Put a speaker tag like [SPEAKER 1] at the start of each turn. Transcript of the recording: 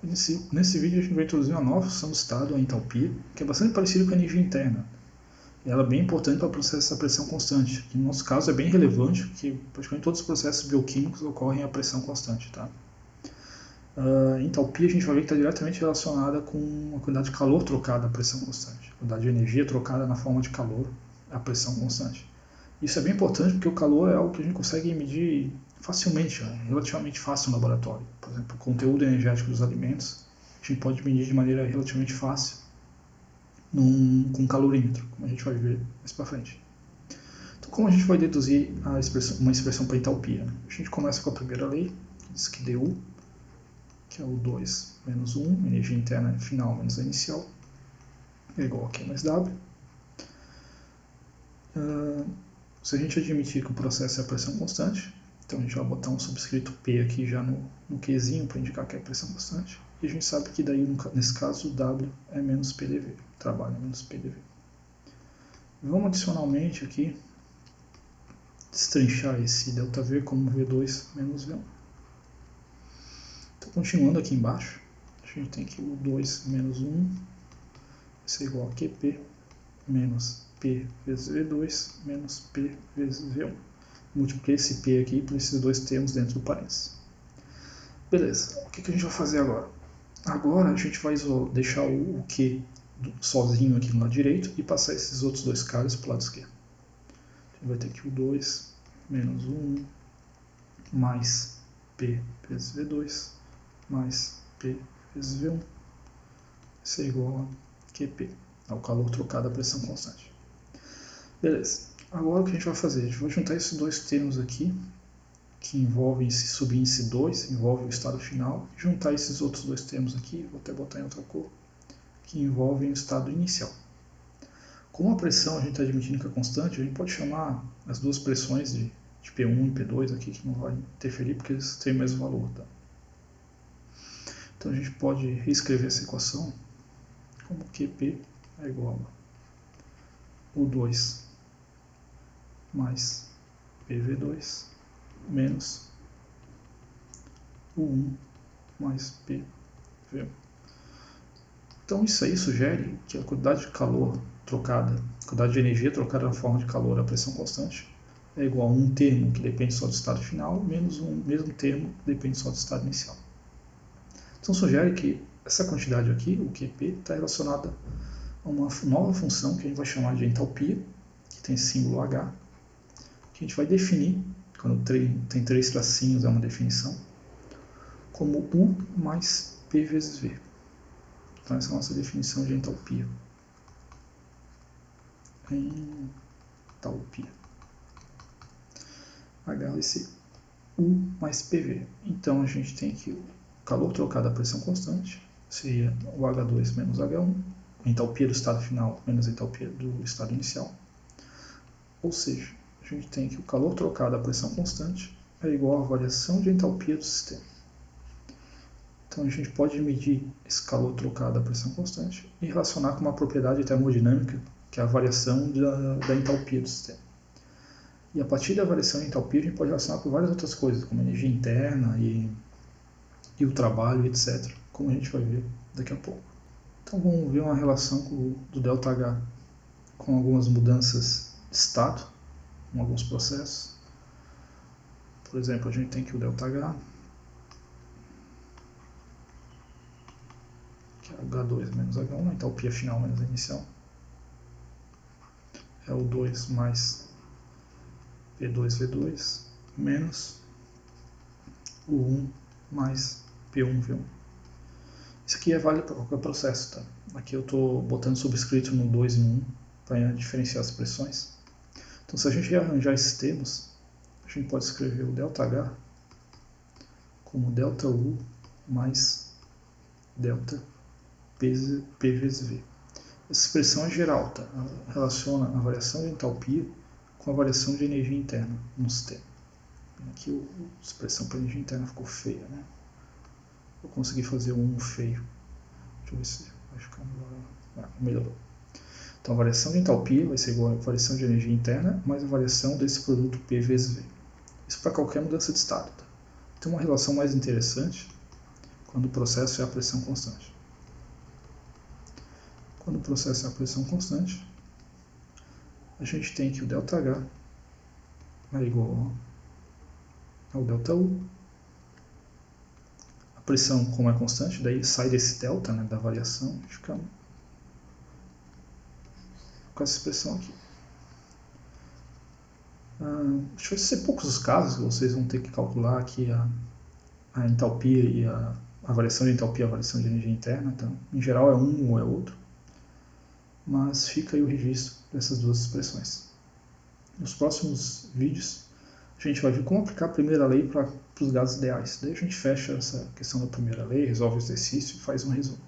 [SPEAKER 1] Nesse vídeo a gente vai introduzir uma nova função do estado, a entalpia, que é bastante parecida com a energia interna. Ela é bem importante para o processo da pressão constante, que no nosso caso é bem relevante, porque praticamente todos os processos bioquímicos ocorrem a pressão constante. Tá? A entalpia a gente vai ver que está diretamente relacionada com a quantidade de calor trocada à pressão constante, a quantidade de energia trocada na forma de calor à pressão constante. Isso é bem importante porque o calor é algo que a gente consegue medir facilmente, relativamente fácil no laboratório. Por exemplo, o conteúdo energético dos alimentos a gente pode medir de maneira relativamente fácil com um calorímetro, como a gente vai ver mais para frente. Então, como a gente vai deduzir uma expressão para entalpia? A gente começa com a primeira lei, que diz que dU, que é o 2 menos 1, energia interna final menos a inicial, é igual a Q mais W. Se a gente admitir que o processo é a pressão constante, então a gente vai botar um subscrito P aqui já no Qzinho para indicar que é a pressão constante. E a gente sabe que daí, nesse caso, W é menos PDV, trabalho é menos PDV. Vamos adicionalmente aqui destrinchar esse ΔV como V2 menos V1. Então, continuando aqui embaixo, a gente tem que o 2 menos 1 vai ser igual a QP menos P vezes V2 menos P vezes V1. Multipliquei esse P aqui por esses dois termos dentro do parênteses. Beleza, o que a gente vai fazer agora? Agora a gente vai deixar o Q sozinho aqui no lado direito e passar esses outros dois caras para o lado esquerdo. A gente vai ter que o 2 menos 1 mais P vezes V2 mais P vezes V1 isso é igual a QP, ao calor trocado à pressão constante. Beleza, agora o que a gente vai fazer? A gente vai juntar esses dois termos aqui, que envolvem esse subíndice 2, envolve o estado final, e juntar esses outros dois termos aqui, vou até botar em outra cor, que envolvem o estado inicial. Como a pressão a gente está admitindo que é constante, a gente pode chamar as duas pressões de P1 e P2 aqui, que não vai interferir porque eles têm o mesmo valor. Tá? Então a gente pode reescrever essa equação como QP é igual a U2 mais PV2 menos U1 mais PV1. Então isso aí sugere que a quantidade de calor trocada, a quantidade de energia trocada na forma de calor à pressão constante é igual a um termo que depende só do estado final menos um mesmo termo que depende só do estado inicial. Então sugere que essa quantidade aqui, o QP, está relacionada a uma nova função que a gente vai chamar de entalpia, que tem símbolo H, que a gente vai definir, quando tem três tracinhos é uma definição, como U mais P vezes V. Então essa é a nossa definição de entalpia. Entalpia. H vai ser U mais PV. Então a gente tem aqui o calor trocado à pressão constante, seria o H2 menos H1, a entalpia do estado final menos a entalpia do estado inicial. Ou seja, a gente tem que o calor trocado à pressão constante é igual à variação de entalpia do sistema. Então a gente pode medir esse calor trocado à pressão constante e relacionar com uma propriedade termodinâmica, que é a variação da entalpia do sistema. E a partir da variação de entalpia a gente pode relacionar com várias outras coisas, como energia interna e o trabalho, etc., como a gente vai ver daqui a pouco. Então vamos ver uma relação do ΔH com algumas mudanças de estado, com alguns processos. Por exemplo, a gente tem aqui o ΔH, que é H2 menos H1, a entalpia final menos a inicial. É o 2 mais P2V2 menos o 1 mais P1V1. Isso aqui é válido para qualquer processo. Tá? Aqui eu estou botando subscrito no 2 e no 1 para diferenciar as pressões. Então se a gente rearranjar esses termos, a gente pode escrever o ΔH como ΔU mais ΔP vezes V. Essa expressão é geral, tá? Ela relaciona a variação de entalpia com a variação de energia interna no sistema. Aqui a expressão para energia interna ficou feia, né? Eu consegui fazer um feio. Deixa eu ver se vai ficar melhor. Melhorou. Então a variação de entalpia vai ser igual a variação de energia interna mais a variação desse produto P vezes V. Isso para qualquer mudança de estado. Tá? Tem uma relação mais interessante quando o processo é a pressão constante. Quando o processo é a pressão constante, a gente tem que o ΔH é igual ao ΔU. A pressão, como é constante, daí sai desse delta, né, da variação, e fica com essa expressão aqui. Acho que vai ser poucos os casos que vocês vão ter que calcular aqui a entalpia e a variação de entalpia e a variação de energia interna. Então, em geral é um ou é outro. Mas fica aí o registro dessas duas expressões. Nos próximos vídeos a gente vai ver como aplicar a primeira lei para os gases ideais. Daí a gente fecha essa questão da primeira lei, resolve o exercício e faz um resumo.